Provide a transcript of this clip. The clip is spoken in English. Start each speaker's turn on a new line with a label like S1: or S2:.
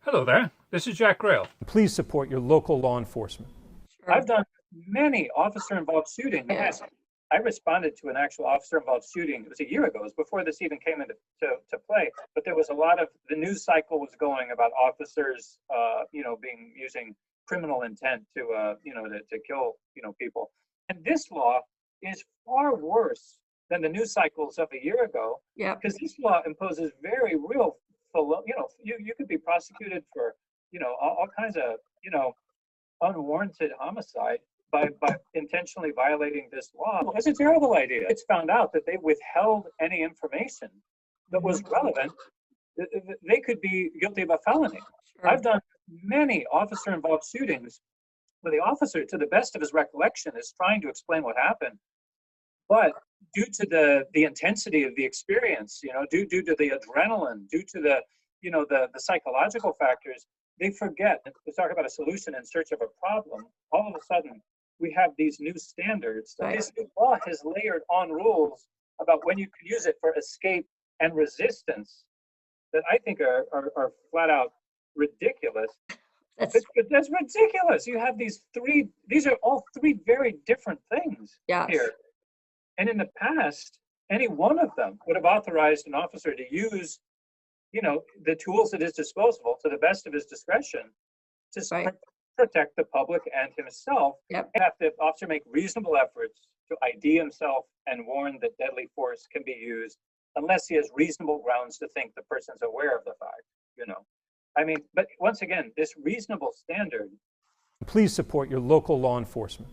S1: Hello there, this is Jack Grayle.
S2: Please support your local law enforcement.
S3: Sure.
S4: I've done many officer-involved shootings. Yes, I responded to an actual officer-involved shooting. It was a year ago. It was before this even came into to play. But there was a lot of the news cycle was going about officers, being using criminal intent to, to kill, people. And this law is far worse than the news cycles of a year ago.
S3: Yeah.
S4: Because this law imposes very real, you could be prosecuted for, all kinds of, unwarranted homicide by intentionally violating this law. It's a terrible idea. It's found out that they withheld any information that was relevant. They could be guilty of a felony.
S3: Sure.
S4: I've done many officer-involved shootings where the officer, to the best of his recollection, is trying to explain what happened. But due to the intensity of the experience, due to the adrenaline, due to the psychological factors, they forget to talk about a solution in search of a problem. All of a sudden, we have these new standards.
S3: Right.
S4: This new law has layered on rules about when you can use it for escape and resistance that I think are flat out ridiculous.
S3: That's
S4: ridiculous. You have these are all three very different things
S3: yes.
S4: here. And in the past, any one of them would have authorized an officer to use the tools at his disposal to the best of his discretion to
S3: Right.
S4: protect the public and himself.
S3: Yep.
S4: Have the officer make reasonable efforts to ID himself and warn that deadly force can be used unless he has reasonable grounds to think the person's aware of the fact, but once again, this reasonable standard.
S2: Please support your local law enforcement.